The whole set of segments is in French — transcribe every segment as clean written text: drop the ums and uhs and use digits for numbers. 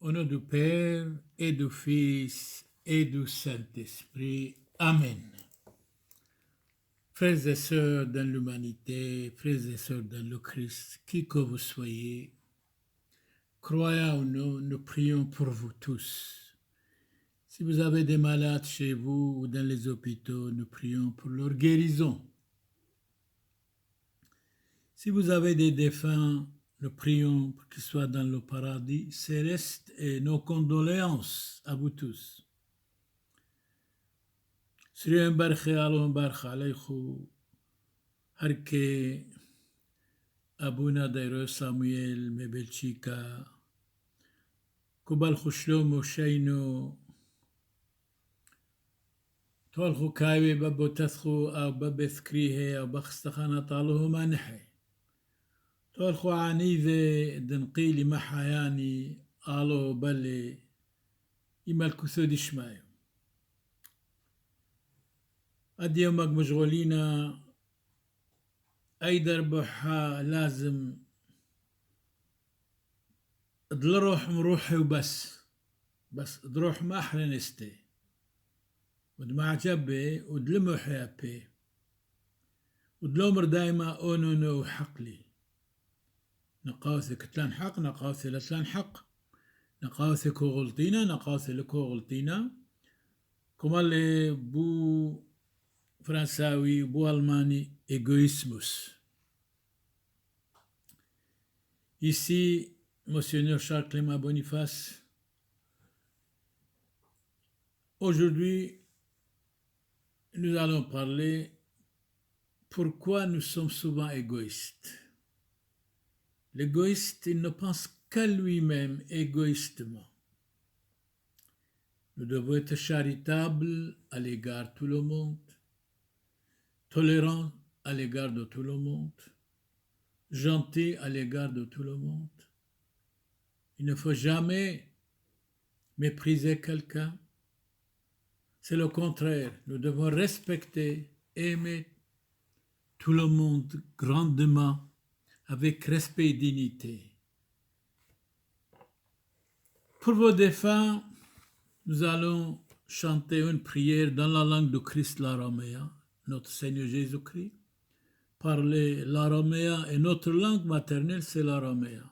Au nom du Père et du Fils et du Saint-Esprit. Amen. Frères et sœurs dans l'humanité, frères et sœurs dans le Christ, qui que vous soyez, croyant ou non, nous prions pour vous tous. Si vous avez des malades chez vous ou dans les hôpitaux, nous prions pour leur guérison. Si vous avez des défunts, nous prions pour qu'ils soient dans le paradis céleste et nos condoléances à vous tous. Sri mbarke alon barka alayku harke abuna dairo Samuel mebelchika kubal khushlomo shayno طول خو كايبي بابو تثخو أو بابثكريه أو بخستخانة طالوه ما نحي طول خو عنيذة دنقيلي محياني آلو بالي إما الكثود شمايو أدي يومك مشغولين أي دربحة لازم دلروح مروحي وبس دروح ما أحلى نستي ودمع جبي ودلمو حيابي ودلومر دايما أونونو حقلي نقاوثي كتلان حق نقاوثي لتلان حق نقاوثي كو غلطينا نقاوثي لكو غلطينا كمالي بو فرنساوي بو ألماني égoïsmus. Ici, Monseigneur Charles Clément Boniface, aujourd'hui, nous allons parler pourquoi nous sommes souvent égoïstes. L'égoïste, il ne pense qu'à lui-même égoïstement. Nous devons être charitables à l'égard de tout le monde, tolérants à l'égard de tout le monde, gentils à l'égard de tout le monde. Il ne faut jamais mépriser quelqu'un. C'est le contraire. Nous devons respecter, aimer tout le monde grandement, avec respect et dignité. Pour vos défunts, nous allons chanter une prière dans la langue de Christ l'araméen, notre Seigneur Jésus-Christ. Parler l'araméen et notre langue maternelle, c'est l'araméen.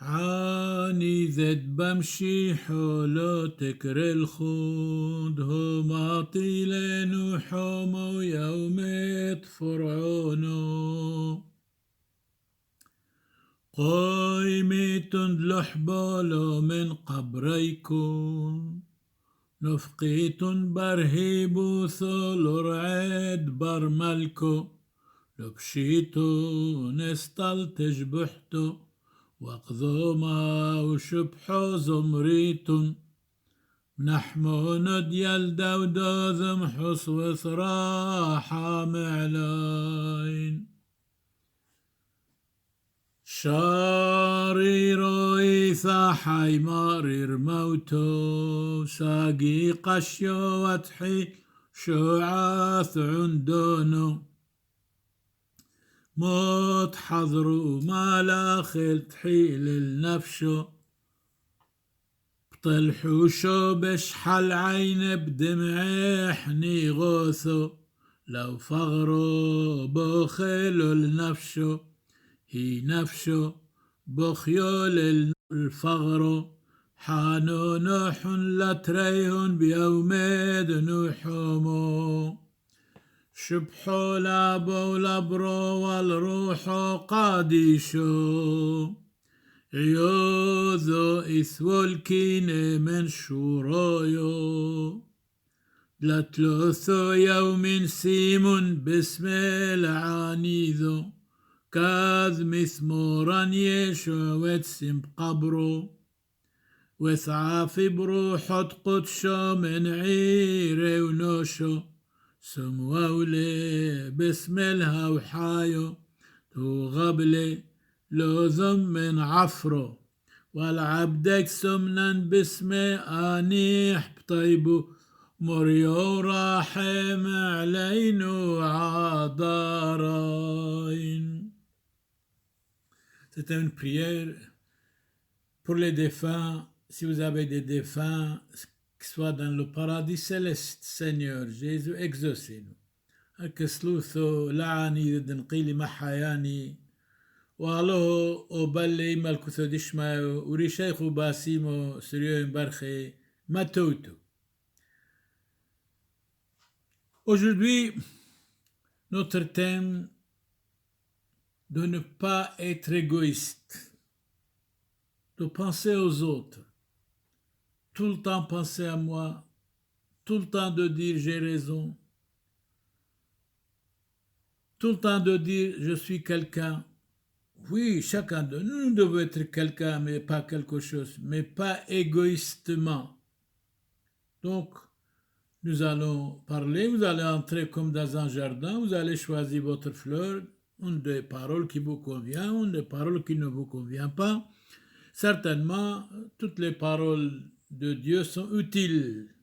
عاني ذد بمشي حولو تكر الخود هم عطيلين حومو يوميت فرعونو قايميتن لحبالو من قبريكم نفقيتن برهيبو ثول رعيد برملكو لبشيتو نستل تجبحتو وقذوما وشبحو زمريتن نحمون ديال داودو ذمحص وثراحة معلاين شاري رويثا حيمارير موتو ساقي قشيو وتحي شعاث عندونو موت حضروا ما لا خل تحيل النفشو بطلحوشو بشحل عين بدمعي حني غوثو لو فغرو بخيلو النفشو هي نفشو بخيول الفغرو حانو نوح لتريهن بيوميد نوحومو شبحو لابو لبرو والروحو قاديشو عيوذو إثوو الكيني من شورويو لتلوثو يوم سيمون باسم العانيذو كاذ مثمورا يشو وتسم قبرو وثعافي بروحو تقدشو من عيري ونوشو سموولي بسم الهوحايو تو غبلي لوذم من عفرو والعبدك سمنا باسم آنيح بطيبو مريو راحم علينو عادارين. C'était une prière pour les défunts. Si vous avez des défunts, qu'ils soient dans le paradis céleste, Seigneur Jésus, exaucez-nous. الكسلوثو لعني دنقيلي محياني والله أبلي مالكوثو دشمايو وريشيخو باسيمو سريو برخي ماتوتو. Aujourd'hui, notre thème de ne pas être égoïste, de penser aux autres, tout le temps penser à moi, tout le temps de dire j'ai raison, tout le temps de dire je suis quelqu'un. Oui, chacun de nous devons être quelqu'un, mais pas quelque chose, mais pas égoïstement. Donc, nous allons parler, vous allez entrer comme dans un jardin, vous allez choisir votre fleur, une des paroles qui vous convient, une des paroles qui ne vous convient pas. Certainement, toutes les paroles de Dieu sont utiles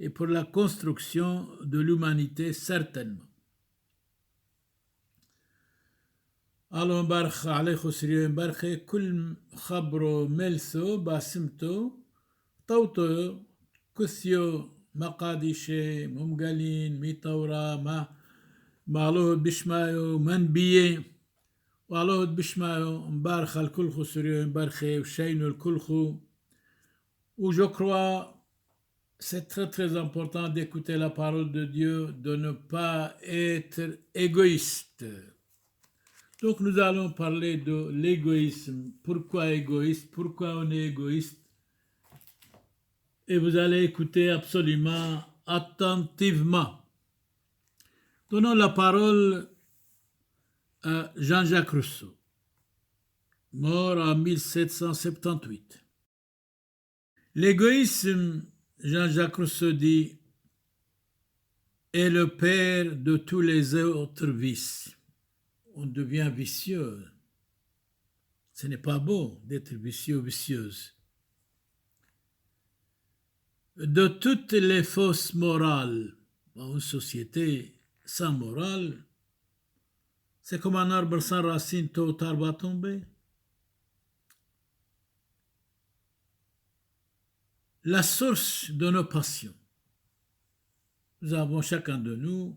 et pour la construction de l'humanité, certainement. الله مبارخ عليكم سريو مبارخ كل خبرو ملسو باسمتو طوتو كثيو مقاديشي ممقالين ميطورا ما معلوه بشمايو منبيه وعلوه بشمايو مبارخ الكلخو سريو مبارخ وشينو الكلخو. Ou je crois c'est très très important d'écouter la parole de Dieu, de ne pas être égoïste. Donc nous allons parler de l'égoïsme. Pourquoi égoïste? Pourquoi on est égoïste? Et vous allez écouter absolument attentivement. Donnons la parole à Jean-Jacques Rousseau, mort en 1778. L'égoïsme, Jean-Jacques Rousseau dit, est le père de tous les autres vices. On devient vicieux. Ce n'est pas beau d'être vicieux ou vicieuse. De toutes les fausses morales, dans une société sans morale, c'est comme un arbre sans racines, tôt ou tard va tomber. La source de nos passions. Nous avons chacun de nous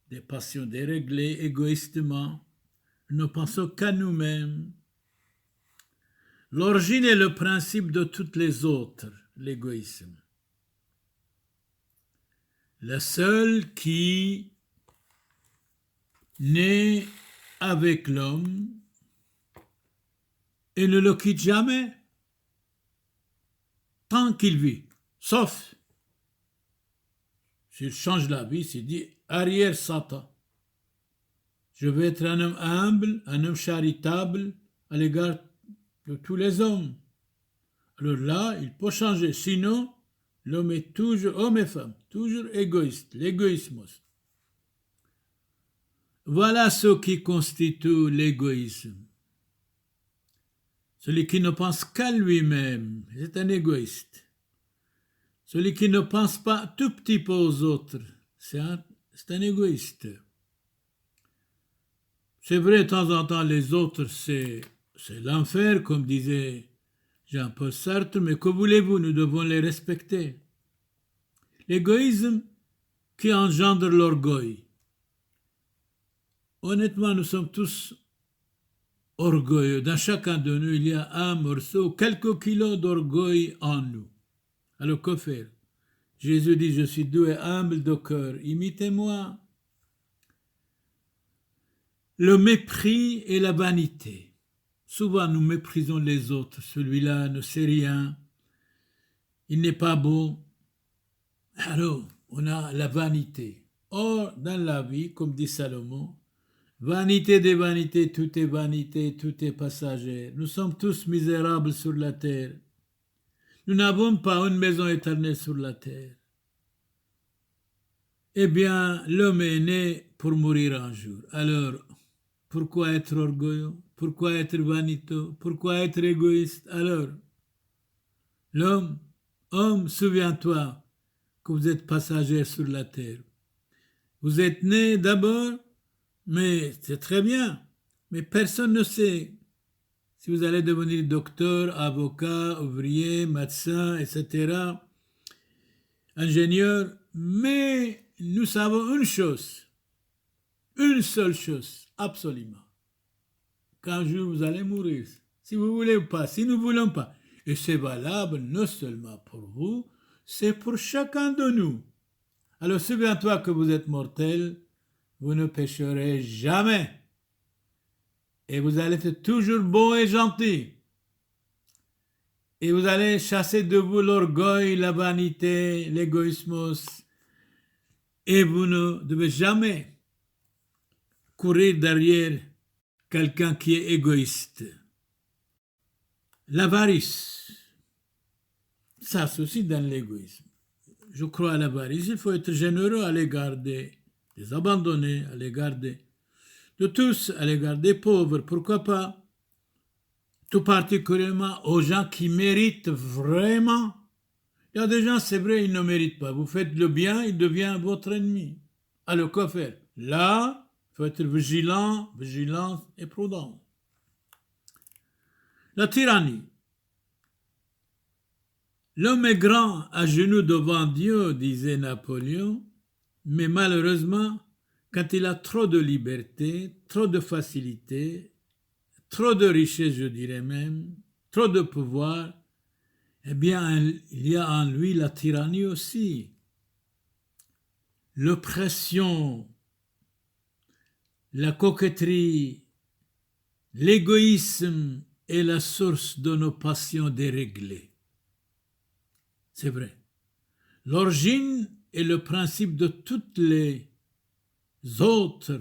des passions déréglées égoïstement, nous ne pensons qu'à nous-mêmes. L'origine est le principe de toutes les autres, l'égoïsme. Le seul qui naît avec l'homme et ne le quitte jamais tant qu'il vit, sauf s'il change la vie, s'il dit arrière Satan. Je veux être un homme humble, un homme charitable à l'égard de tous les hommes. Alors là, il peut changer. Sinon, l'homme est toujours, homme et femme, toujours égoïste, l'égoïsme. Voilà ce qui constitue l'égoïsme. Celui qui ne pense qu'à lui-même, c'est un égoïste. Celui qui ne pense pas tout petit peu aux autres, c'est un égoïste. C'est vrai, de temps en temps, les autres, c'est l'enfer, comme disait Jean-Paul Sartre, mais que voulez-vous, nous devons les respecter. L'égoïsme qui engendre l'orgueil. Honnêtement, nous sommes tous orgueilleux. Dans chacun de nous, il y a un morceau, quelques kilos d'orgueil en nous. Alors que faire? Jésus dit, je suis doux et humble de cœur, imitez-moi. Le mépris et la vanité. Souvent nous méprisons les autres. Celui-là ne sait rien, il n'est pas beau. Alors, on a la vanité. Or, dans la vie, comme dit Salomon, vanité des vanités, tout est vanité, tout est passager. Nous sommes tous misérables sur la terre. Nous n'avons pas une maison éternelle sur la terre. Eh bien, l'homme est né pour mourir un jour. Alors, pourquoi être orgueilleux? Pourquoi être vaniteux? Pourquoi être égoïste? Alors, l'homme, homme, souviens-toi que vous êtes passager sur la terre. Vous êtes né d'abord, mais c'est très bien. Mais personne ne sait si vous allez devenir docteur, avocat, ouvrier, médecin, etc., ingénieur, mais nous savons une seule chose, absolument, qu'un jour vous allez mourir, si vous voulez ou pas, si nous ne voulons pas. Et c'est valable non seulement pour vous, c'est pour chacun de nous. Alors souviens-toi que vous êtes mortel, vous ne pécherez jamais. Et vous allez être toujours bon et gentil. Et vous allez chasser de vous l'orgueil, la vanité, l'égoïsme. Et vous ne devez jamais courir derrière quelqu'un qui est égoïste. L'avarice, ça c'est aussi dans l'égoïsme. Je crois à l'avarice, il faut être généreux à l'égard des abandonnés, à l'égard de tous, à l'égard des pauvres, pourquoi pas, tout particulièrement aux gens qui méritent vraiment. Il y a des gens, c'est vrai, ils ne méritent pas. Vous faites le bien, il devient votre ennemi. Alors, quoi faire? Là, il faut être vigilant et prudent. La tyrannie. L'homme est grand à genoux devant Dieu, disait Napoléon, mais malheureusement, quand il a trop de liberté, trop de facilité, trop de richesse, je dirais même, trop de pouvoir, eh bien, il y a en lui la tyrannie aussi. L'oppression, la coquetterie, l'égoïsme est la source de nos passions déréglées. C'est vrai. L'origine est le principe de toutes les autres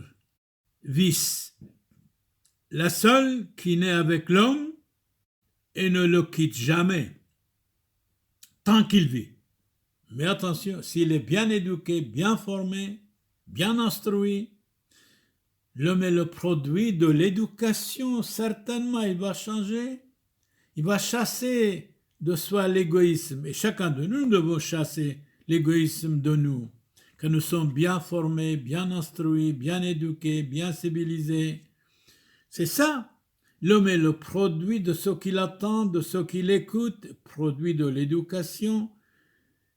vices. La seule qui naît avec l'homme et ne le quitte jamais, tant qu'il vit. Mais attention, s'il est bien éduqué, bien formé, bien instruit, l'homme est le produit de l'éducation, certainement, il va changer, il va chasser de soi l'égoïsme. Et chacun de nous devons chasser l'égoïsme de nous. Que nous sommes bien formés, bien instruits, bien éduqués, bien civilisés. C'est ça. L'homme est le produit de ce qu'il attend, de ce qu'il écoute, produit de l'éducation.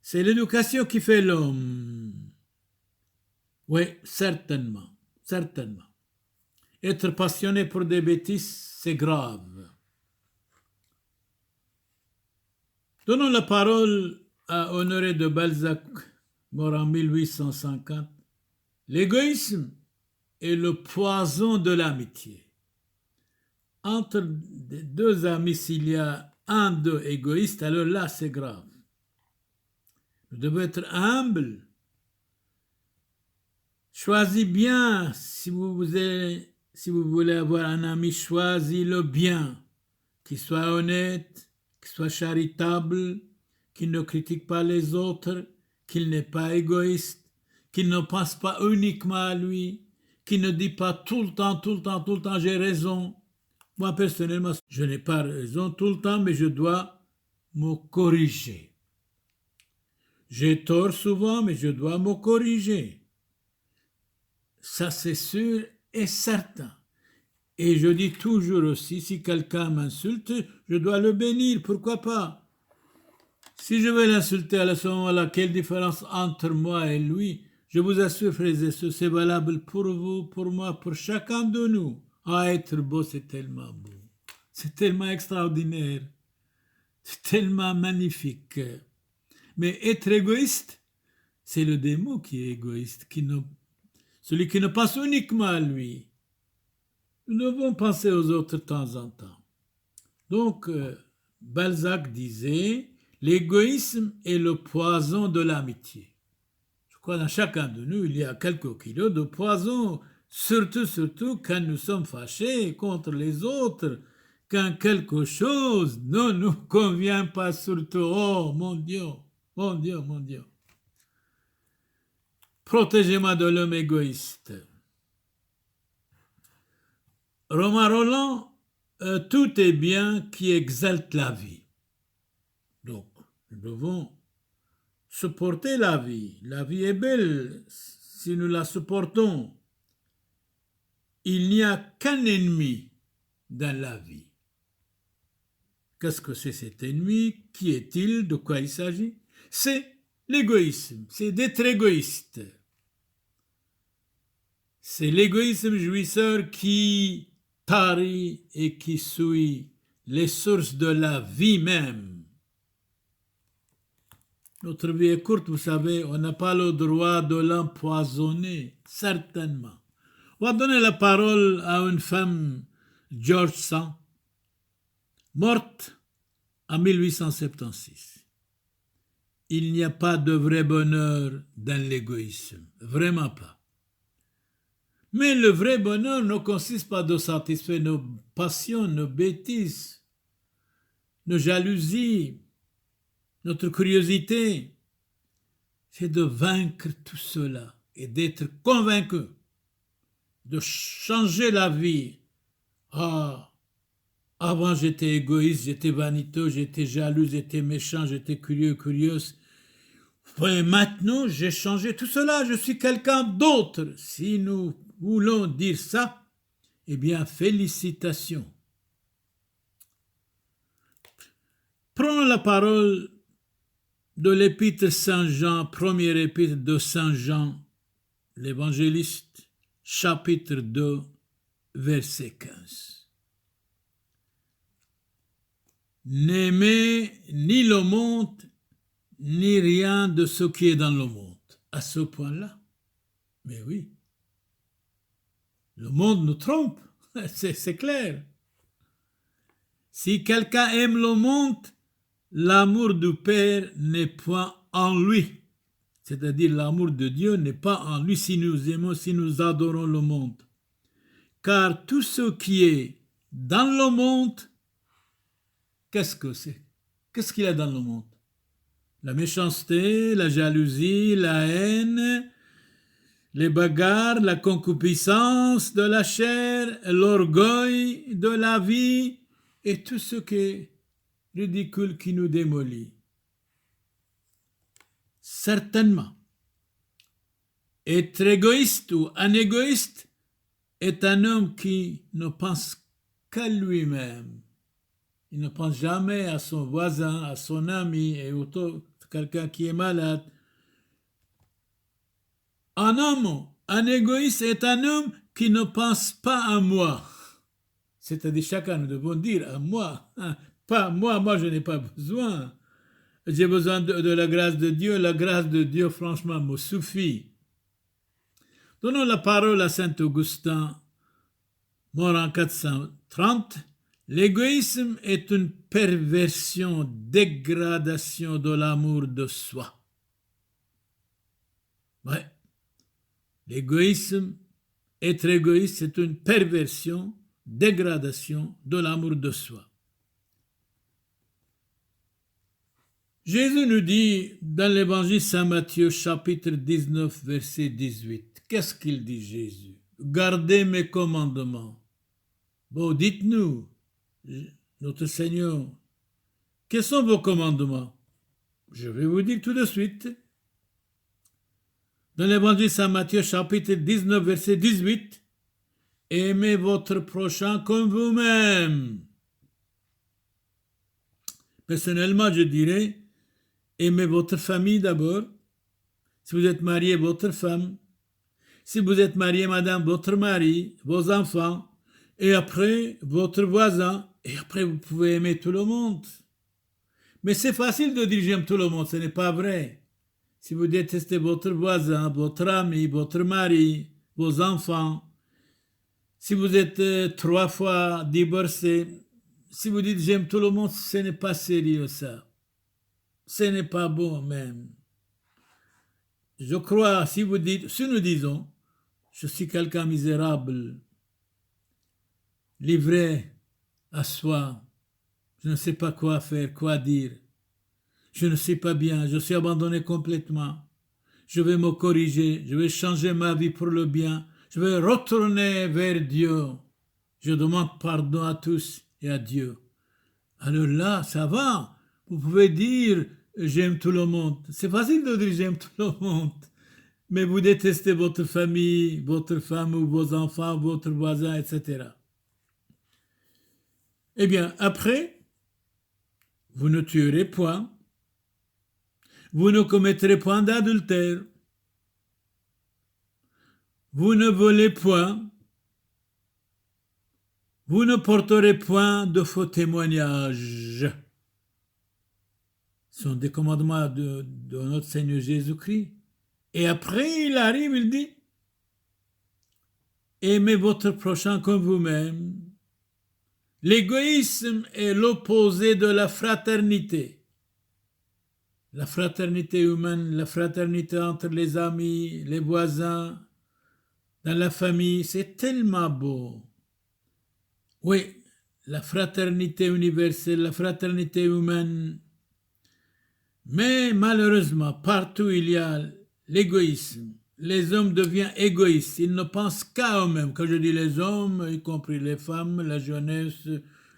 C'est l'éducation qui fait l'homme. Oui, certainement, certainement. Être passionné pour des bêtises, c'est grave. Donnons la parole à Honoré de Balzac, mort en 1850. L'égoïsme est le poison de l'amitié. Entre deux amis, s'il y a un d'eux égoïste, alors là, c'est grave. Vous devez être humble. Choisis bien, si vous voulez avoir un ami, choisis-le bien, qu'il soit honnête, qu'il soit charitable, qu'il ne critique pas les autres, qu'il n'est pas égoïste, qu'il ne pense pas uniquement à lui, qu'il ne dit pas tout le temps, j'ai raison. Moi, personnellement, je n'ai pas raison tout le temps, mais je dois me corriger. J'ai tort souvent, mais je dois me corriger. Ça, c'est sûr et certain. Et je dis toujours aussi, si quelqu'un m'insulte, je dois le bénir, pourquoi pas? Si je vais l'insulter à ce moment-là, quelle différence entre moi et lui? Je vous assure, frères et sœurs, c'est valable pour vous, pour moi, pour chacun de nous. Ah, être beau, c'est tellement beau. C'est tellement extraordinaire. C'est tellement magnifique. Mais être égoïste, c'est le démon qui est égoïste, celui qui ne pense uniquement à lui. Nous devons penser aux autres de temps en temps. Donc, Balzac disait, l'égoïsme est le poison de l'amitié. Je crois que dans chacun de nous, il y a quelques kilos de poison, surtout quand nous sommes fâchés contre les autres, quand quelque chose ne nous convient pas, surtout. Oh, mon Dieu, mon Dieu, mon Dieu. Protégez-moi de l'homme égoïste. Romain Rolland, tout est bien qui exalte la vie. Donc, nous devons supporter la vie. La vie est belle si nous la supportons. Il n'y a qu'un ennemi dans la vie. Qu'est-ce que c'est cet ennemi? Qui est-il? De quoi il s'agit? C'est l'égoïsme, c'est d'être égoïste. C'est l'égoïsme jouisseur qui tarit et qui souille les sources de la vie même. Notre vie est courte, vous savez, on n'a pas le droit de l'empoisonner, certainement. On va donner la parole à une femme, George Sand, morte en 1876. Il n'y a pas de vrai bonheur dans l'égoïsme, vraiment pas. Mais le vrai bonheur ne consiste pas de satisfaire nos passions, nos bêtises, nos jalousies, notre curiosité. C'est de vaincre tout cela et d'être convaincu, de changer la vie. Ah, avant j'étais égoïste, j'étais vaniteux, j'étais jaloux, j'étais méchant, j'étais curieux, curieuse. Et maintenant, j'ai changé tout cela, je suis quelqu'un d'autre. Si nous voulons dire ça, eh bien, félicitations. Prenons la parole de l'épître Saint-Jean, première épître de Saint-Jean, l'évangéliste, chapitre 2, verset 15. N'aimez ni le monde, ni rien de ce qui est dans le monde. À ce point-là, mais oui, le monde nous trompe, c'est clair. Si quelqu'un aime le monde, l'amour du Père n'est point en lui. C'est-à-dire l'amour de Dieu n'est pas en lui si nous aimons, si nous adorons le monde. Car tout ce qui est dans le monde, qu'est-ce que c'est? Qu'est-ce qu'il y a dans le monde? La méchanceté, la jalousie, la haine, les bagarres, la concupiscence de la chair, l'orgueil de la vie et tout ce qui est ridicule qui nous démolit. Certainement, être égoïste ou un égoïste est un homme qui ne pense qu'à lui-même. Il ne pense jamais à son voisin, à son ami et autour quelqu'un qui est malade. Un égoïste est un homme qui ne pense pas à moi. C'est-à-dire chacun nous devons dire à moi, pas moi je n'ai pas besoin. J'ai besoin de la grâce de Dieu. La grâce de Dieu, franchement, me suffit. Donnons la parole à saint Augustin, mort en 430. L'égoïsme est une perversion, dégradation de l'amour de soi. Ouais. L'égoïsme, être égoïste, c'est une perversion, dégradation de l'amour de soi. Jésus nous dit dans l'évangile Saint Matthieu, chapitre 19, verset 18. Qu'est-ce qu'il dit Jésus? Gardez mes commandements. Bon, dites-nous, notre Seigneur, quels sont vos commandements? Je vais vous dire tout de suite. Dans l'évangile Saint Matthieu, chapitre 19, verset 18, aimez votre prochain comme vous-même. Personnellement, je dirais, aimez votre famille d'abord. Si vous êtes marié, votre femme. Si vous êtes marié, madame, votre mari, vos enfants. Et après, votre voisin. Et après, vous pouvez aimer tout le monde. Mais c'est facile de dire j'aime tout le monde, ce n'est pas vrai. Si vous détestez votre voisin, votre ami, votre mari, vos enfants, si vous êtes 3 fois divorcé, si vous dites j'aime tout le monde, ce n'est pas sérieux ça. Ce n'est pas bon même. Je crois, si nous disons, je suis quelqu'un misérable, livré à soi, je ne sais pas quoi faire, quoi dire, je ne sais pas bien, je suis abandonné complètement, je vais me corriger, je vais changer ma vie pour le bien, je vais retourner vers Dieu, je demande pardon à tous et à Dieu. Alors là, ça va, vous pouvez dire j'aime tout le monde, c'est facile de dire j'aime tout le monde, mais vous détestez votre famille, votre femme ou vos enfants, votre voisin, etc. Eh bien, après, vous ne tuerez point, vous ne commettrez point d'adultère, vous ne volez point, vous ne porterez point de faux témoignages. Ce sont des commandements de notre Seigneur Jésus-Christ. Et après, il arrive, il dit, aimez votre prochain comme vous-même. L'égoïsme est l'opposé de la fraternité. La fraternité humaine, la fraternité entre les amis, les voisins, dans la famille, c'est tellement beau. Oui, la fraternité universelle, la fraternité humaine. Mais malheureusement, partout il y a l'égoïsme. Les hommes deviennent égoïstes. Ils ne pensent qu'à eux-mêmes. Quand je dis les hommes, y compris les femmes, la jeunesse,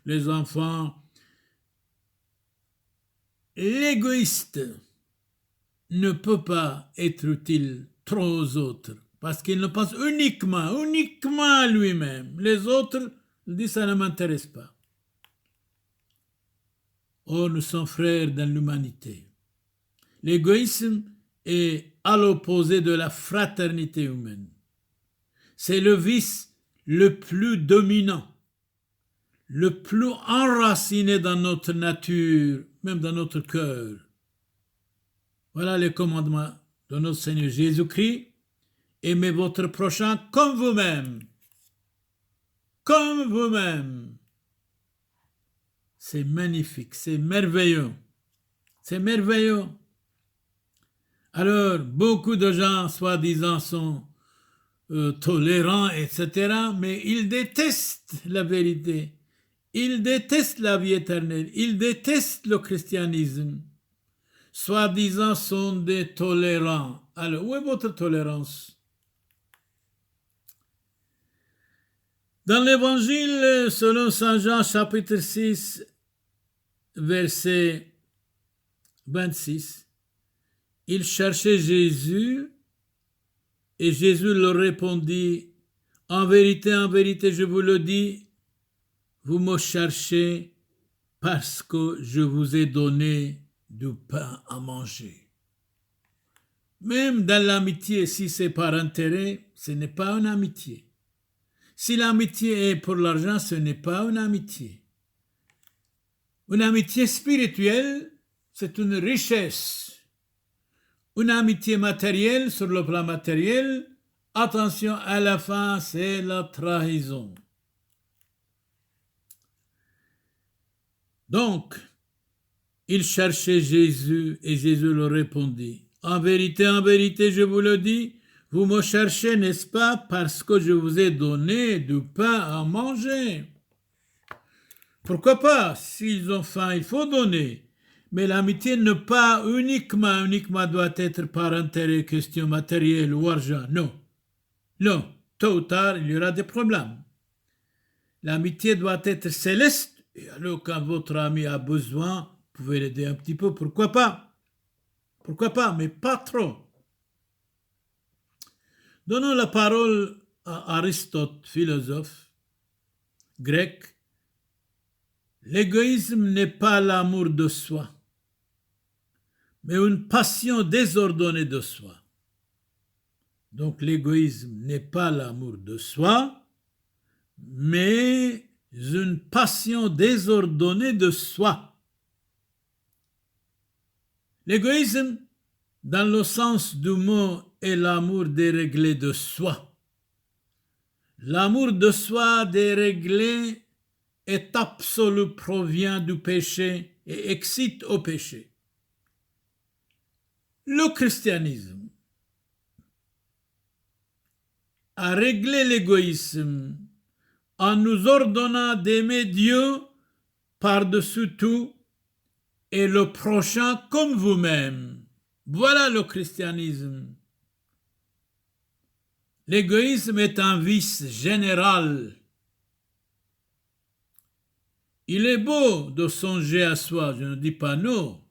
les enfants. L'égoïste ne peut pas être utile trop aux autres parce qu'il ne pense uniquement à lui-même. Les autres, il dit ça ne m'intéresse pas. Oh, nous sommes frères dans l'humanité. L'égoïsme est à l'opposé de la fraternité humaine. C'est le vice le plus dominant, le plus enraciné dans notre nature, même dans notre cœur. Voilà les commandements de notre Seigneur Jésus-Christ. Aimez votre prochain comme vous-même. Comme vous-même. C'est magnifique, c'est merveilleux. C'est merveilleux. Alors, beaucoup de gens, soi-disant, sont tolérants, etc., mais ils détestent la vérité. Ils détestent la vie éternelle. Ils détestent le christianisme. Soi-disant, sont des tolérants. Alors, où est votre tolérance? Dans l'Évangile, selon Saint Jean, chapitre 6, verset 26, il cherchait Jésus et Jésus leur répondit, en vérité, je vous le dis, vous me cherchez parce que je vous ai donné du pain à manger. Même dans l'amitié, si c'est par intérêt, ce n'est pas une amitié. Si l'amitié est pour l'argent, ce n'est pas une amitié. Une amitié spirituelle, c'est une richesse. Une amitié matérielle, sur le plan matériel, attention, à la fin, c'est la trahison. Donc, il cherchait Jésus et Jésus leur répondit, en vérité, je vous le dis, vous me cherchez, n'est-ce pas, parce que je vous ai donné du pain à manger. Pourquoi pas? S'ils ont faim, il faut donner. Mais l'amitié ne pas uniquement doit être par intérêt, question matérielle ou argent. Non. Non. Tôt ou tard, il y aura des problèmes. L'amitié doit être céleste. Et alors, quand votre ami a besoin, vous pouvez l'aider un petit peu. Pourquoi pas? Pourquoi pas? Mais pas trop. Donnons la parole à Aristote, philosophe grec. L'égoïsme n'est pas l'amour de soi, mais une passion désordonnée de soi. Donc l'égoïsme n'est pas l'amour de soi, mais une passion désordonnée de soi. L'égoïsme, dans le sens du mot, est l'amour déréglé de soi. L'amour de soi déréglé est absolu, provient du péché et excite au péché. Le christianisme a réglé l'égoïsme en nous ordonnant d'aimer Dieu par-dessus tout et le prochain comme vous-même. Voilà le christianisme. L'égoïsme est un vice général. Il est beau de songer à soi, je ne dis pas non,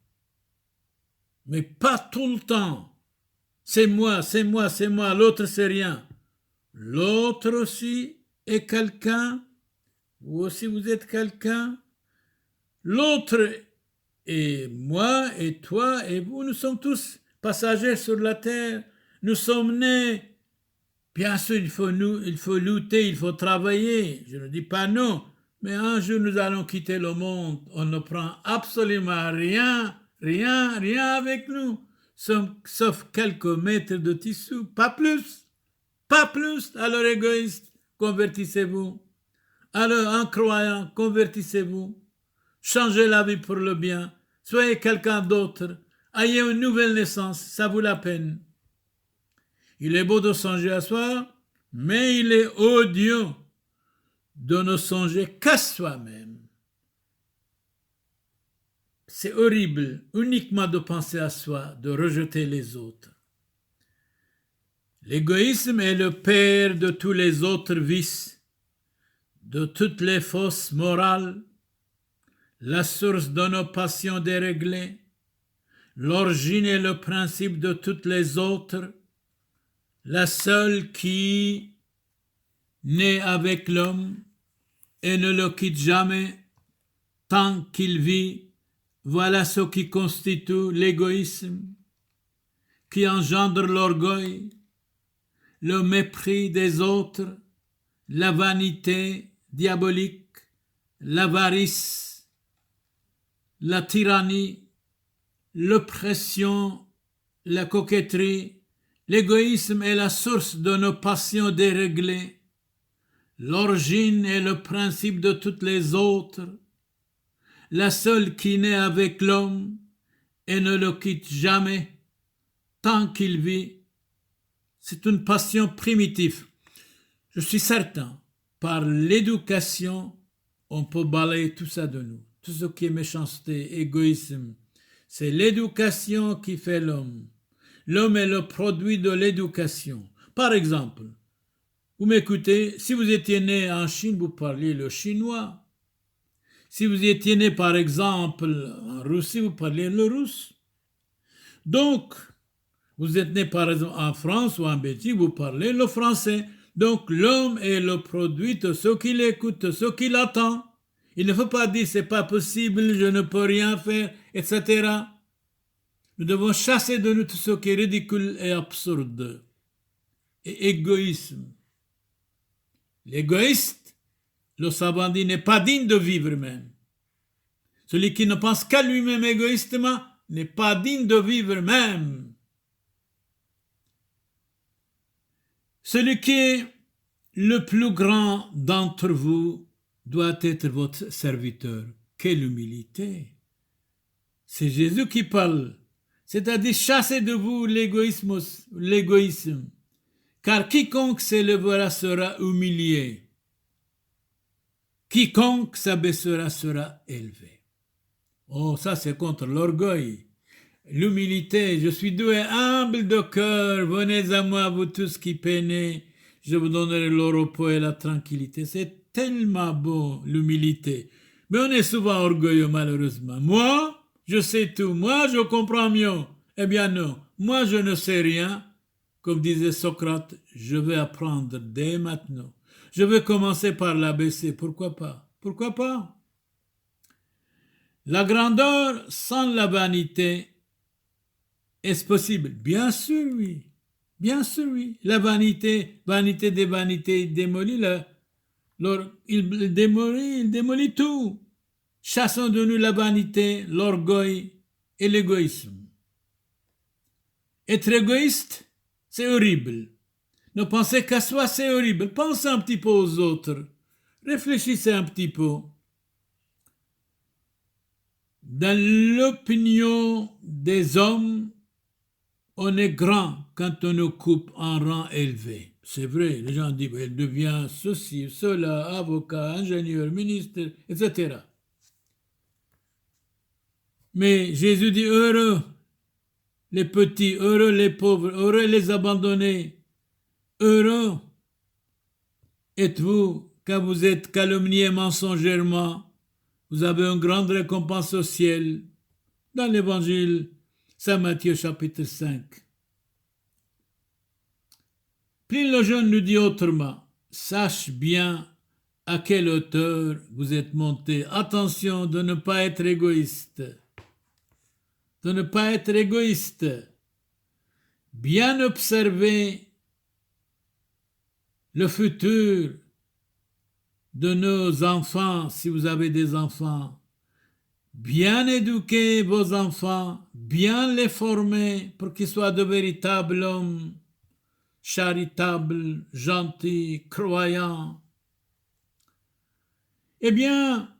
mais pas tout le temps. C'est moi, l'autre c'est rien. L'autre aussi est quelqu'un, vous aussi vous êtes quelqu'un. L'autre Et moi et toi et vous, nous sommes tous passagers sur la terre. Nous sommes nés. Bien sûr, il faut lutter, il faut travailler. Je ne dis pas non. Mais un jour, nous allons quitter le monde. On ne prend absolument rien avec nous. Sauf quelques mètres de tissu. Pas plus. Pas plus. Alors, égoïste, convertissez-vous. Alors, incroyant, convertissez-vous. Changez la vie pour le bien. Soyez quelqu'un d'autre. Ayez une nouvelle naissance. Ça vaut la peine. Il est beau de songer à soi, mais il est odieux de ne songer qu'à soi-même. C'est horrible uniquement de penser à soi, de rejeter les autres. L'égoïsme est le père de tous les autres vices, de toutes les fausses morales, la source de nos passions déréglées, l'origine et le principe de toutes les autres, la seule qui naît avec l'homme et ne le quitte jamais tant qu'il vit. Voilà ce qui constitue l'égoïsme, qui engendre l'orgueil, le mépris des autres, la vanité diabolique, l'avarice, la tyrannie, l'oppression, la coquetterie. L'égoïsme est la source de nos passions déréglées, l'origine et le principe de toutes les autres, la seule qui naît avec l'homme et ne le quitte jamais tant qu'il vit. C'est une passion primitive. Je suis certain, par l'éducation, on peut balayer tout ça de nous. Tout ce qui est méchanceté, égoïsme, c'est l'éducation qui fait l'homme. L'homme est le produit de l'éducation. Par exemple, vous m'écoutez, si vous étiez né en Chine, vous parliez le chinois. Si vous étiez né, par exemple, en Russie, vous parliez le russe. Donc, vous êtes né, par exemple, en France ou en Belgique, vous parlez le français. Donc, l'homme est le produit de ce qu'il écoute, de ce qu'il attend. Il ne faut pas dire, c'est pas possible, je ne peux rien faire, etc. Nous devons chasser de nous tout ce qui est ridicule et absurde et égoïsme. L'égoïste, le savant dit, n'est pas digne de vivre même. Celui qui ne pense qu'à lui-même égoïstement n'est pas digne de vivre même. Celui qui est le plus grand d'entre vous doit être votre serviteur. Quelle humilité! C'est Jésus qui parle. C'est-à-dire chasser de vous l'égoïsme, car quiconque s'élèvera sera humilié. Quiconque s'abaissera sera élevé. Oh, ça c'est contre l'orgueil. L'humilité, je suis doux et humble de cœur, venez à moi, vous tous qui peinez, je vous donnerai le repos et la tranquillité. C'est tellement beau, l'humilité. Mais on est souvent orgueilleux, malheureusement. Moi, je sais tout, moi je comprends mieux. Eh bien non, moi je ne sais rien. Comme disait Socrate, je vais apprendre dès maintenant. Je vais commencer par l'abaisser, pourquoi pas? Pourquoi pas? La grandeur sans la vanité, est-ce possible? Bien sûr oui. Bien sûr oui. La vanité, vanité des vanités, il démolit, il démolit tout. Chassons de nous la vanité, l'orgueil et l'égoïsme. Être égoïste, c'est horrible. Ne pensez qu'à soi, c'est horrible. Pensez un petit peu aux autres. Réfléchissez un petit peu. Dans l'opinion des hommes, on est grand quand on occupe un rang élevé. C'est vrai, les gens disent, elle devient ceci, cela, avocat, ingénieur, ministre, etc. Mais Jésus dit, heureux les petits, heureux les pauvres, heureux les abandonnés, heureux êtes-vous quand vous êtes calomniés mensongèrement, vous avez une grande récompense au ciel. Dans l'évangile Saint Matthieu chapitre 5. Pline le Jeune nous dit autrement, sache bien à quelle hauteur vous êtes monté. Attention de ne pas être égoïste. de ne pas être égoïste, bien observer le futur de nos enfants, si vous avez des enfants, bien éduquer vos enfants, bien les former pour qu'ils soient de véritables hommes, charitables, gentils, croyants. Eh bien,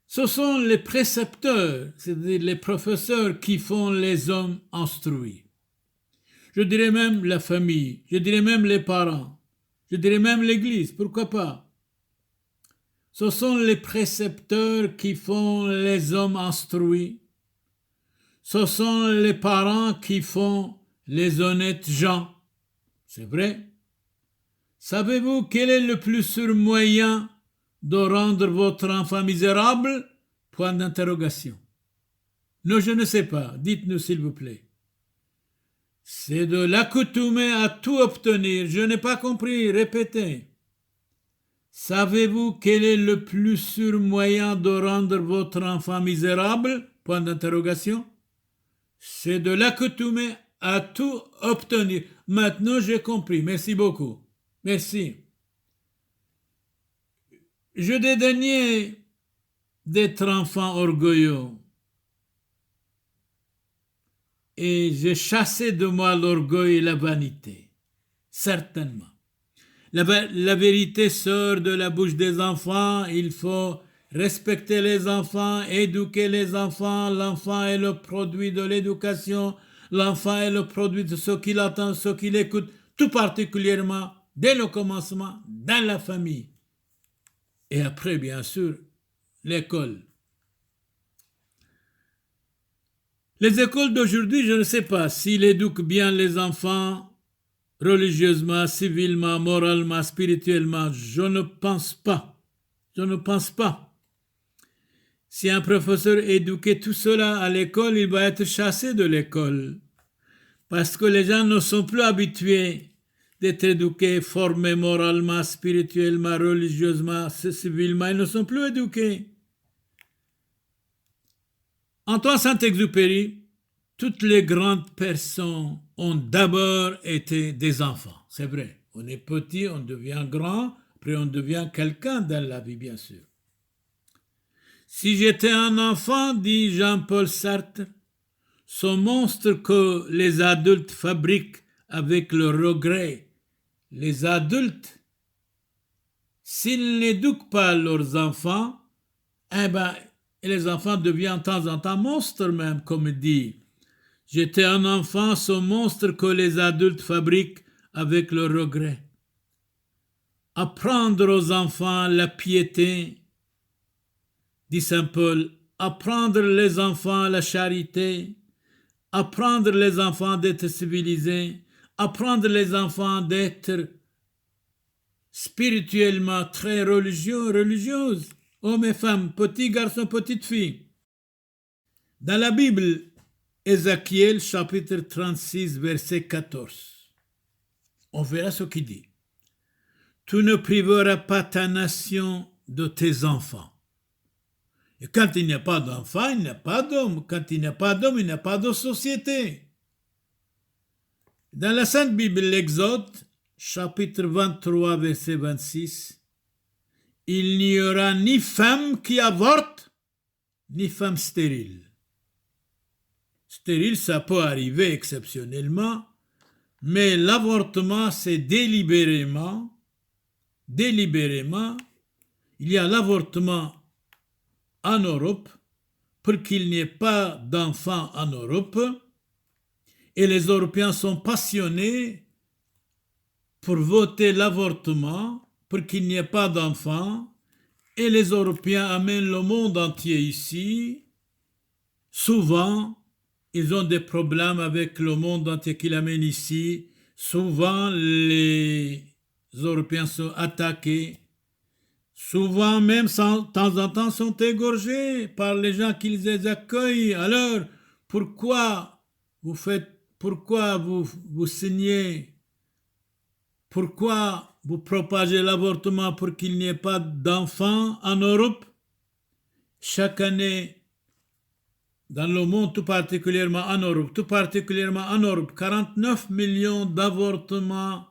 ce sont les précepteurs, c'est-à-dire les professeurs qui font les hommes instruits. Je dirais même la famille, je dirais même les parents, je dirais même l'Église, pourquoi pas. Ce sont les précepteurs qui font les hommes instruits. Ce sont les parents qui font les honnêtes gens. C'est vrai. Savez-vous quel est le plus sûr moyen de rendre votre enfant misérable? Point d'interrogation. Non, je ne sais pas. Dites-nous s'il vous plaît. C'est de l'accoutumer à tout obtenir. Je n'ai pas compris. Répétez. Savez-vous quel est le plus sûr moyen de rendre votre enfant misérable? Point d'interrogation. C'est de l'accoutumer à tout obtenir. Maintenant, j'ai compris. Merci beaucoup. Merci. Je dédaignais d'être enfant orgueilleux et j'ai chassé de moi l'orgueil et la vanité. Certainement. La vérité sort de la bouche des enfants. Il faut respecter les enfants, éduquer les enfants. L'enfant est le produit de l'éducation. L'enfant est le produit de ce qu'il attend, ce qu'il écoute, tout particulièrement dès le commencement, dans la famille. Et après, bien sûr, l'école. Les écoles d'aujourd'hui, je ne sais pas s'ils éduquent bien les enfants religieusement, civilement, moralement, spirituellement. Je ne pense pas. Je ne pense pas. Si un professeur éduquait tout cela à l'école, il va être chassé de l'école. Parce que les gens ne sont plus habitués d'être éduqués, formés moralement, spirituellement, religieusement, civilement. Ils ne sont plus éduqués. Antoine Saint-Exupéry, toutes les grandes personnes ont d'abord été des enfants. C'est vrai. On est petit, on devient grand, après on devient quelqu'un dans la vie, bien sûr. Si j'étais un enfant, dit Jean-Paul Sartre, ce monstre que les adultes fabriquent avec le regret, les adultes, s'ils n'éduquent pas leurs enfants, eh ben, les enfants deviennent de temps en temps monstres même, comme il dit. J'étais un enfant, ce monstre que les adultes fabriquent avec le regret. Apprendre aux enfants la piété, dit Saint Paul, apprendre les enfants la charité, apprendre les enfants d'être civilisés, apprendre les enfants d'être spirituellement très religieuses, hommes et femmes, petits garçons, petites filles. Dans la Bible, Ézéchiel chapitre 36, verset 14, on verra ce qu'il dit. Tu ne priveras pas ta nation de tes enfants. Et quand il n'y a pas d'enfants, il n'y a pas d'hommes. Quand il n'y a pas d'hommes, il n'y a pas de société. Dans la Sainte Bible, l'Exode, chapitre 23, verset 26, il n'y aura ni femme qui avorte, ni femme stérile. Stérile, ça peut arriver exceptionnellement, mais l'avortement, c'est délibérément. Il y a l'avortement en Europe pour qu'il n'y ait pas d'enfants en Europe, et les Européens sont passionnés pour voter l'avortement pour qu'il n'y ait pas d'enfants, et les Européens amènent le monde entier ici. Souvent, ils ont des problèmes avec le monde entier qu'ils amènent ici. Souvent, les Européens sont attaqués. Souvent, même de temps en temps, sont égorgés par les gens qui les accueillent. Alors, pourquoi vous signez? Pourquoi vous propagez l'avortement pour qu'il n'y ait pas d'enfants en Europe? Chaque année, dans le monde, tout particulièrement en Europe, 49 millions d'avortements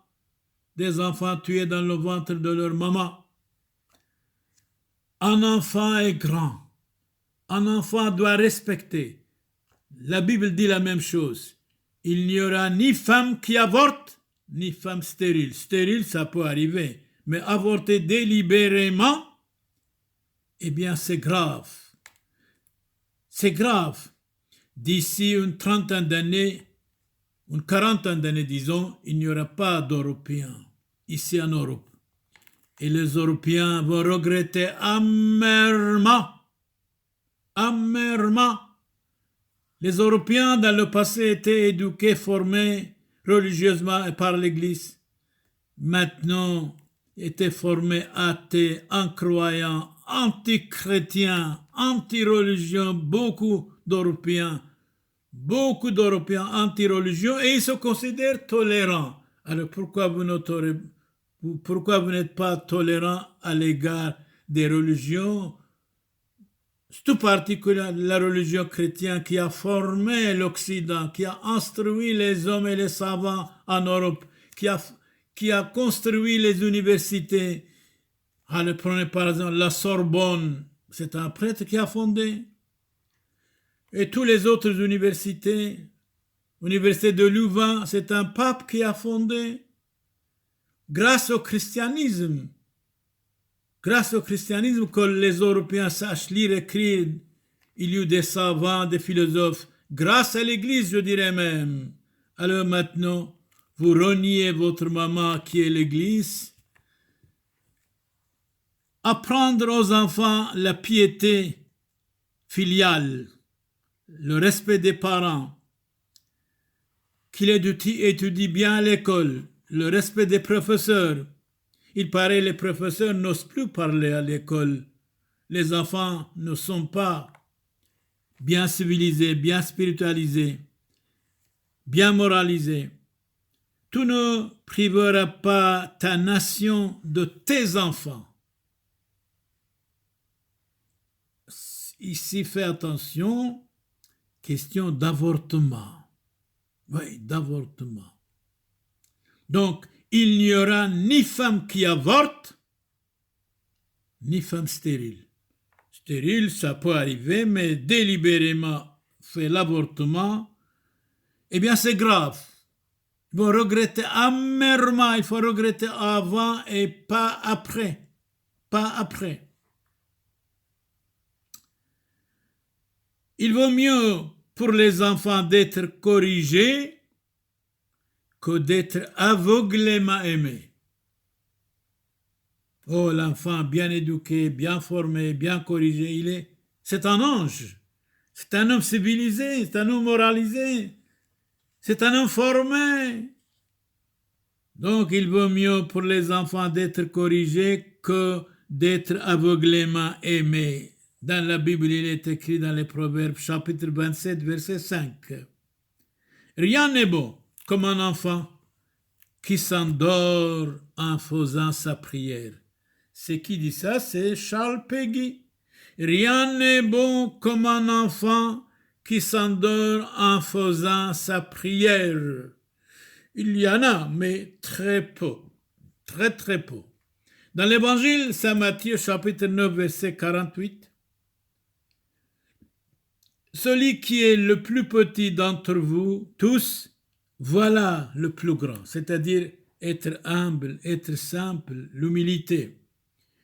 des enfants tués dans le ventre de leur maman. Un enfant est grand. Un enfant doit respecter. La Bible dit la même chose. Il n'y aura ni femme qui avorte, ni femme stérile. Stérile, ça peut arriver. Mais avorter délibérément, eh bien, c'est grave. C'est grave. D'ici une quarantaine d'années, disons, il n'y aura pas d'Européens ici en Europe. Et les Européens vont regretter amèrement. Les Européens, dans le passé, étaient éduqués, formés religieusement par l'Église. Maintenant, étaient formés athées, incroyants, anti-chrétiens, anti-religion, beaucoup d'Européens anti-religion, et ils se considèrent tolérants. Alors pourquoi vous n'êtes pas tolérants à l'égard des religions, tout particulièrement la religion chrétienne qui a formé l'Occident, qui a instruit les hommes et les savants en Europe, qui a construit les universités. Allez, prenez par exemple la Sorbonne, c'est un prêtre qui a fondé. Et toutes les autres universités, l'université de Louvain, c'est un pape qui a fondé. Grâce au christianisme que les Européens sachent lire et écrire, il y a eu des savants, des philosophes, grâce à l'Église, je dirais même. Alors maintenant, vous reniez votre maman qui est l'Église. Apprendre aux enfants la piété filiale, le respect des parents, qu'il étudie bien à l'école, le respect des professeurs. Il paraît que les professeurs n'osent plus parler à l'école. Les enfants ne sont pas bien civilisés, bien spiritualisés, bien moralisés. Tu ne priveras pas ta nation de tes enfants. Ici, fais attention, question d'avortement. Oui, d'avortement. Donc, il n'y aura ni femme qui avorte, ni femme stérile. Stérile, ça peut arriver, mais délibérément fait l'avortement, eh bien c'est grave. Il faut regretter amèrement, il faut regretter avant et pas après. Pas après. Il vaut mieux pour les enfants d'être corrigés que d'être aveuglément aimés. Oh, l'enfant bien éduqué, bien formé, bien corrigé, c'est un ange. C'est un homme civilisé, c'est un homme moralisé. C'est un homme formé. Donc, il vaut mieux pour les enfants d'être corrigés que d'être aveuglément aimés. Dans la Bible, il est écrit dans les Proverbes, chapitre 27, verset 5. Rien n'est bon comme un enfant qui s'endort en faisant sa prière. C'est qui dit ça? C'est Charles Péguy. Rien n'est bon comme un enfant qui s'endort en faisant sa prière. Il y en a, mais très peu. Très, très peu. Dans l'évangile Saint Matthieu, chapitre 9, verset 48, celui qui est le plus petit d'entre vous tous, voilà le plus grand, c'est-à-dire être humble, être simple, l'humilité.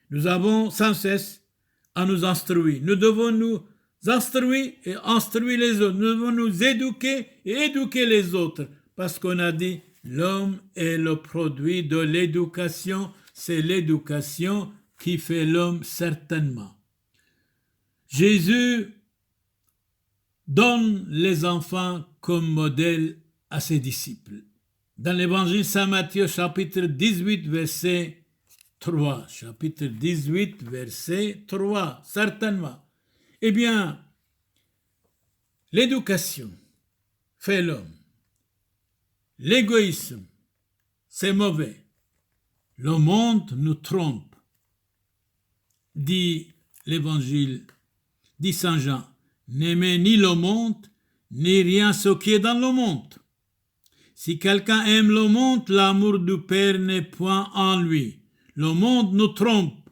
Nous avons sans cesse à nous instruire. Nous devons nous instruire et instruire les autres. Nous devons nous éduquer et éduquer les autres. Parce qu'on a dit, l'homme est le produit de l'éducation. C'est l'éducation qui fait l'homme certainement. Jésus donne les enfants comme modèle à ses disciples. Dans l'évangile Saint Matthieu, chapitre 18, verset 3. Chapitre 18, verset 3, certainement. Eh bien, l'éducation fait l'homme. L'égoïsme, c'est mauvais. Le monde nous trompe, dit l'évangile, dit Saint Jean. n'aimez ni le monde, ni rien ce qui est dans le monde. Si quelqu'un aime le monde, l'amour du Père n'est point en lui. Le monde nous trompe.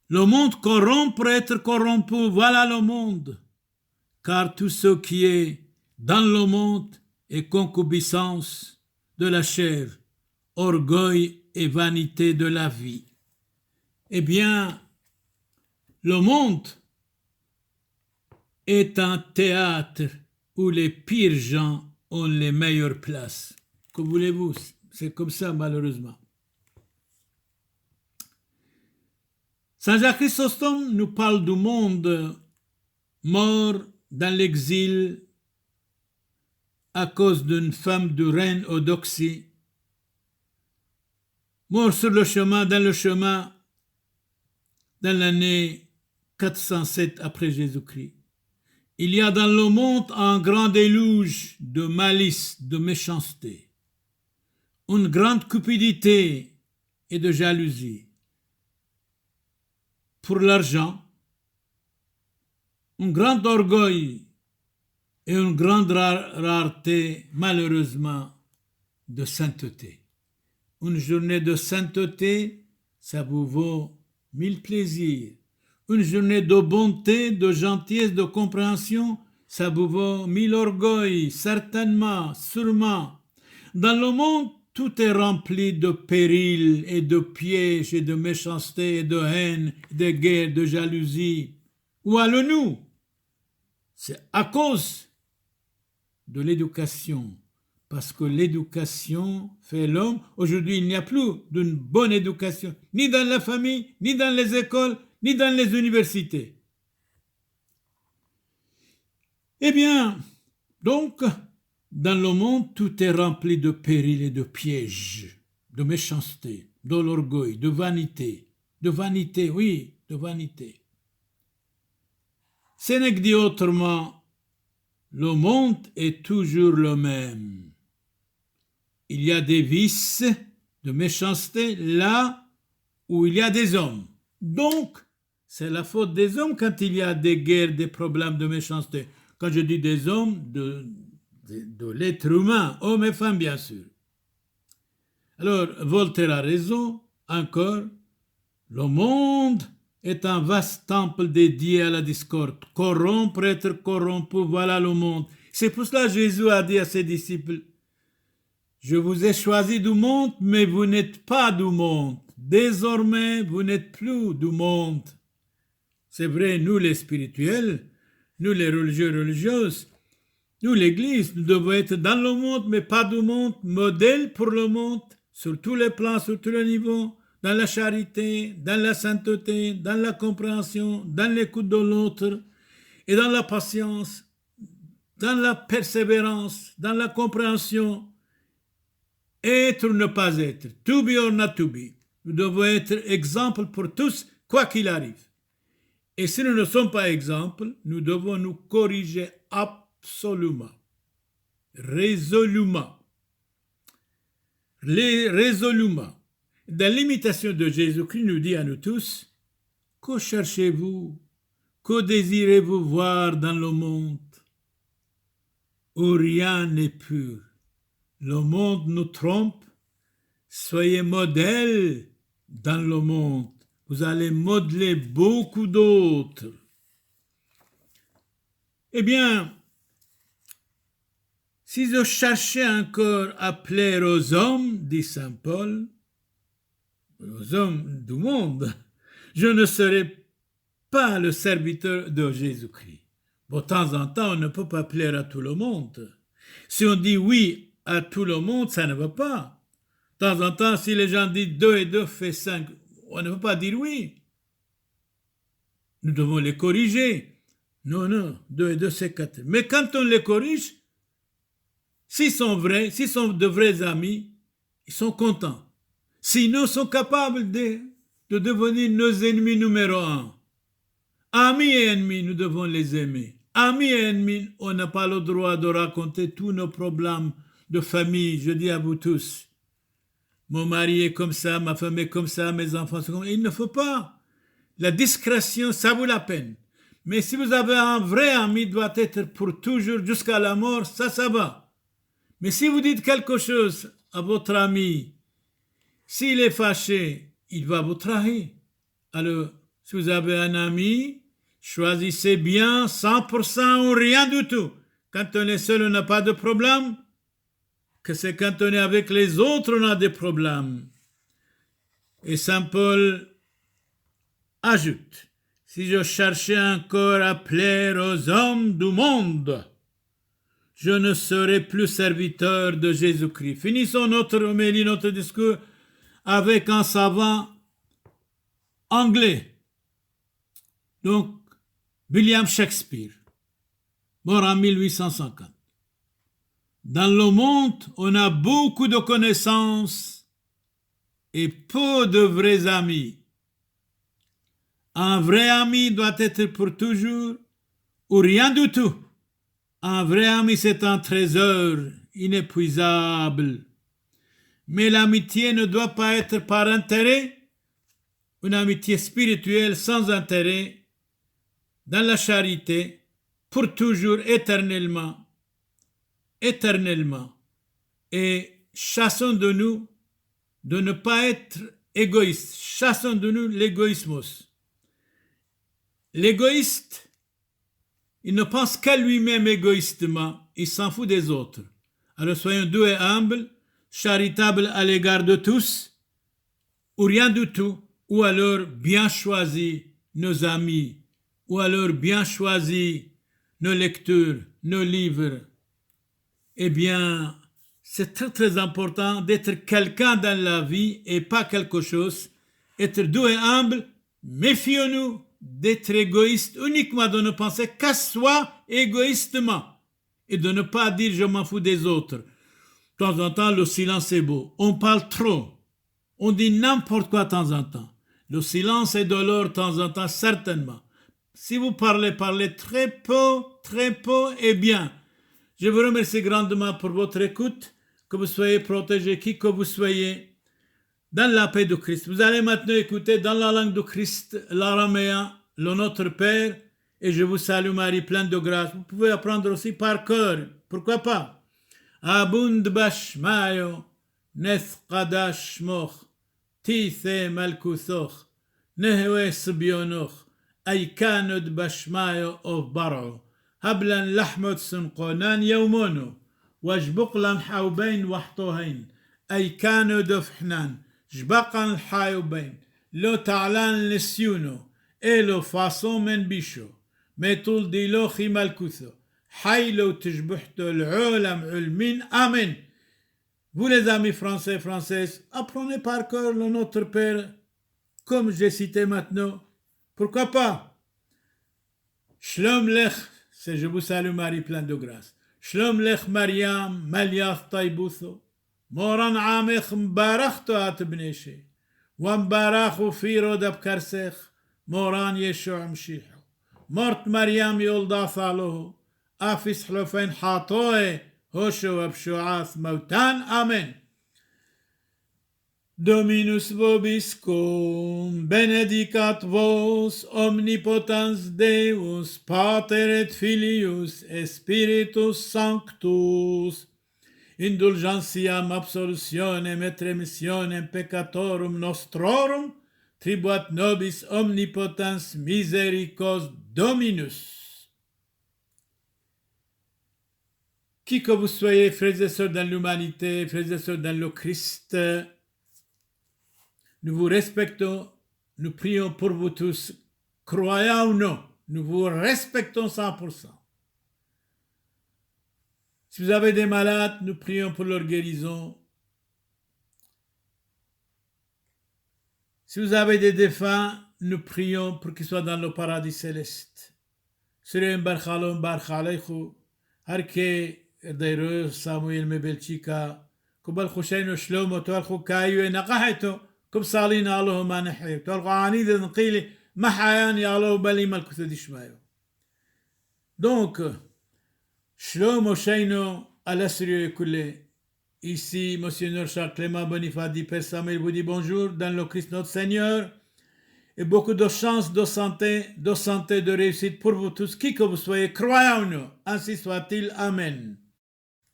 Le monde corrompt pour être corrompu, voilà le monde. Car tout ce qui est dans le monde est concupiscence de la chair, orgueil et vanité de la vie. Eh bien, le monde est un théâtre où les pires gens ont les meilleures places. Que voulez-vous? C'est comme ça, malheureusement. Saint Jacques Chrysostome nous parle du monde mort dans l'exil à cause d'une femme du reine Eudoxie, mort sur le chemin, dans l'année 407 après Jésus-Christ. Il y a dans le monde un grand déluge de malice, de méchanceté, une grande cupidité et de jalousie pour l'argent, un grand orgueil et une grande rareté, malheureusement, de sainteté. Une journée de sainteté, ça vous vaut 1000 plaisirs. Une journée de bonté, de gentillesse, de compréhension, ça vous vaut 1000 orgueils, certainement, sûrement. Dans le monde, tout est rempli de périls et de pièges et de méchanceté et de haine, de guerre, de jalousie. Où allons-nous? C'est à cause de l'éducation. Parce que l'éducation fait l'homme. Aujourd'hui, il n'y a plus d'une bonne éducation, ni dans la famille, ni dans les écoles, ni dans les universités. Eh bien, donc, dans le monde, tout est rempli de périls et de pièges, de méchanceté, de l'orgueil, de vanité, oui, de vanité. Ce n'est que dit autrement, le monde est toujours le même. Il y a des vices de méchanceté là où il y a des hommes. Donc, c'est la faute des hommes quand il y a des guerres, des problèmes de méchanceté. Quand je dis des hommes, de l'être humain, hommes et femmes bien sûr. Alors, Voltaire a raison, encore, le monde est un vaste temple dédié à la discorde. Corrompre, être corrompu, voilà le monde. C'est pour cela que Jésus a dit à ses disciples, je vous ai choisi du monde, mais vous n'êtes pas du monde. Désormais, vous n'êtes plus du monde. C'est vrai, nous les spirituels, nous les religieux, religieuses, nous l'Église, nous devons être dans le monde, mais pas du monde, modèle pour le monde, sur tous les plans, sur tous les niveaux, dans la charité, dans la sainteté, dans la compréhension, dans l'écoute de l'autre, et dans la patience, dans la persévérance, dans la compréhension. Être ou ne pas être, to be or not to be. Nous devons être exemple pour tous, quoi qu'il arrive. Et si nous ne sommes pas exemple, nous devons nous corriger absolument, résolument. Résolument. Dans l'imitation de Jésus-Christ, nous dit à nous tous, que cherchez-vous, que désirez-vous voir dans le monde où rien n'est pur? Le monde nous trompe, soyez modèle dans le monde. Vous allez modeler beaucoup d'autres. Eh bien, si je cherchais encore à plaire aux hommes, dit saint Paul, aux hommes du monde, je ne serais pas le serviteur de Jésus-Christ. De temps en temps, on ne peut pas plaire à tout le monde. Si on dit oui à tout le monde, ça ne va pas. De temps en temps, si les gens disent 2 et 2 fait 5, on ne peut pas dire oui. Nous devons les corriger. Non, 2 et 2 c'est 4. Mais quand on les corrige, s'ils sont vrais, s'ils sont de vrais amis, ils sont contents. Sinon, ils sont capables de devenir nos ennemis numéro 1. Amis et ennemis, nous devons les aimer. Amis et ennemis, on n'a pas le droit de raconter tous nos problèmes de famille. Je dis à vous tous, mon mari est comme ça, ma femme est comme ça, mes enfants sont comme ça. Il ne faut pas. La discrétion, ça vaut la peine. Mais si vous avez un vrai ami, doit être pour toujours jusqu'à la mort, ça va. Mais si vous dites quelque chose à votre ami, s'il est fâché, il va vous trahir. Alors, si vous avez un ami, choisissez bien 100% ou rien du tout. Quand on est seul, on n'a pas de problème. Que c'est quand on est avec les autres, on a des problèmes. Et Saint Paul ajoute, si je cherchais encore à plaire aux hommes du monde, je ne serai plus serviteur de Jésus-Christ. Finissons notre homélie, notre discours avec un savant anglais. Donc, William Shakespeare, mort en 1850. Dans le monde, on a beaucoup de connaissances et peu de vrais amis. Un vrai ami doit être pour toujours ou rien du tout. Un vrai ami, c'est un trésor inépuisable. Mais l'amitié ne doit pas être par intérêt, une amitié spirituelle sans intérêt, dans la charité, pour toujours, éternellement. Et chassons de nous de ne pas être égoïstes. Chassons de nous l'égoïsme. L'égoïste, il ne pense qu'à lui-même égoïstement, il s'en fout des autres. Alors soyons doux et humbles, charitables à l'égard de tous, ou rien du tout, ou alors bien choisis nos amis, ou alors bien choisis nos lectures, nos livres. Eh bien, c'est très très important d'être quelqu'un dans la vie et pas quelque chose. Être doux et humble, méfions-nous d'être égoïste uniquement, de ne penser qu'à soi égoïstement et de ne pas dire je m'en fous des autres. De temps en temps, le silence est beau. On parle trop. On dit n'importe quoi de temps en temps. Le silence est de l'or de temps en temps, certainement. Si vous parlez très peu et bien. Je vous remercie grandement pour votre écoute, que vous soyez protégés, qui que vous soyez, dans la paix de Christ. Vous allez maintenant écouter dans la langue de Christ, l'araméen, le Notre Père, et je vous salue Marie, pleine de grâce. Vous pouvez apprendre aussi par cœur, pourquoi pas. Abund bashmayo, neth qadash moch, tithe malkusoch, nehwe sbionoch, aykanud bashmayo of baro. هبلا لحمة سنقونان يومونو واجبقلا حاوبين وحطوهين أي كانوا دفحنان جبقا الحاوبين لو تعلان لسيونو إلو فاصو من بيشو ميتول ديلو خيما الكوثو حي لو تجبحتو العالم علمين آمين. Vous les amis français, françaises, apprenez par cœur le Notre Père, comme j'ai cité maintenant. Pourquoi pas? Shlom lech. C'est je vous salue Marie pleine de grâce. Shlom lech Mariam, Maliach Taibutho. Moran amech mbarachto at bneshe. Wambarachu firo dabkarsech. Moran Yeshua Mshihu. Mort Mariam yolda thalohu. Afis hlofen hatoe. Hosho abshuath mautan. Amen. Dominus vobiscum, benedicat vos, omnipotens Deus, Pater et Filius, et Spiritus Sanctus, indulgentiam absolutionem et remissionem peccatorum nostrorum, tribuat nobis omnipotens misericors Dominus. Qui que vous soyez, frères et sœurs dans l'humanité, frères et sœurs dans le Christ, nous vous respectons, nous prions pour vous tous, croyants ou non, nous vous respectons 100%. Si vous avez des malades, nous prions pour leur guérison. Si vous avez des défunts, nous prions pour qu'ils soient dans le paradis céleste. Sirem barchalom barchalechu, harke dairo Samuel mebelchika, kubal khushaino shlomo toalchu kayu naqaheto. كم صالين الله ما نحيي تلقى عنيد نقيلي ما حيان يا الله بلي ملك تديش مايو donc Shlomo Sheino à la sérieux écoulé ici Monseigneur Charles Clément Boniface dit Père Samuel vous dit bonjour dans le Christ notre Seigneur et beaucoup de chance, de santé, de réussite pour vous tous, qui que vous soyez, croyants ou non. Ainsi soit-il. Amen.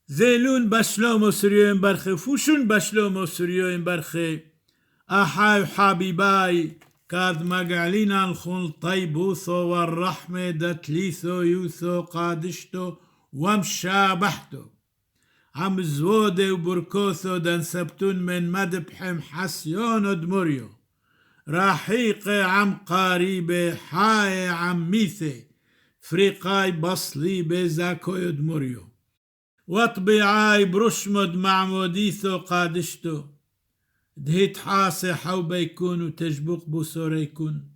Zelun bashlomo suryo barche, fushun bashlomo suryo barche, أحاي حبيباي كاد مقالين الخل طيبوثو والرحمة دتليثو يوثو قادشتو ومشابحتو عم زودي وبركوثو دن سبتون من مدبحم حسيون دمريو راحيقي عم قاريبي حاي عم ميثي فريقاي بصلي بزاكو دمريو وطبيعاي برشمد معموديثو قادشتو دهيت حاسي حوبا يكون وتجبق بصور يكون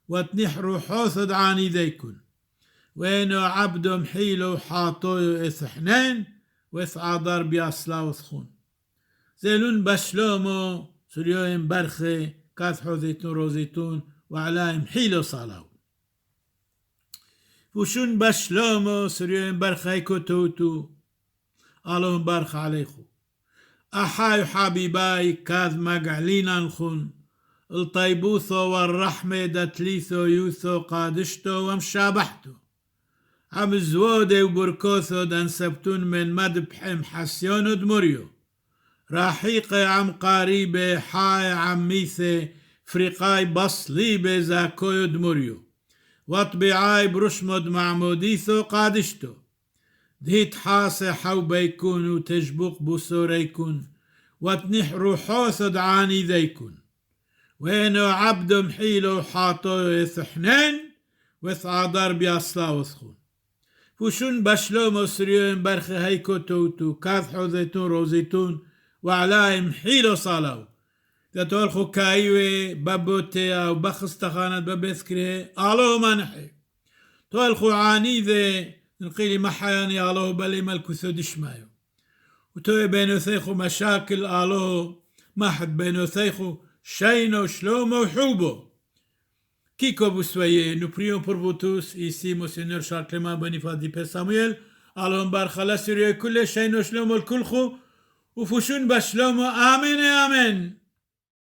وتنحرو حوثد عاني ذيكون وينو عبدو محيلو حاطو إثحنين وإثعادار بياسلا وثخون زيلون بشلومو سريوين برخي كاثحو زيتون روزيتون وعلاهم محيلو صالاو وشون بشلومو سريوين برخي كتوتو اللهم بارخ عليكم أحاي حبيباي كاذ مقعلين الخن الطيبوثو والرحمة دتليثو يوثو قادشتو ومشابحتو عم زودي وبركوثو دان سبتون من مدبحم حسيون دمريو راحيقي عم قاريبي حاي عم ميثي فريقاي بصلي بزاكو دمريو وطبيعاي برشمد معموديثو قادشتو دهيت حاسي حوبا يكون وتجبق بصور يكون وتنحرو حوثد عاني ذيكون وينو عبد محيلو حاطو يثحنين وثعادار بياسلا وثخون فوشون بشلومو سريوين برخي هيكو توتو كاثحو زيتون روزيتون وعلاي محيلو صالاو تتولخو كايوي بابوتي او بخستخانت ببثكري الو منحي تولخو عاني ذي نقيلي محياني الله بلي ملكو ثودش مايو وتوي بينو ثيخو مشاكل الله ما حد بينو ثيخو شينو شلومو وحوبو كيكو بوسوية nous prions pour vous tous ici Monseigneur Charles Clément Boniface دي بير سامويل اللهم بارك الله سوريا كل شينو شلومو الكلخو وفوشون بشلومو آمين آمين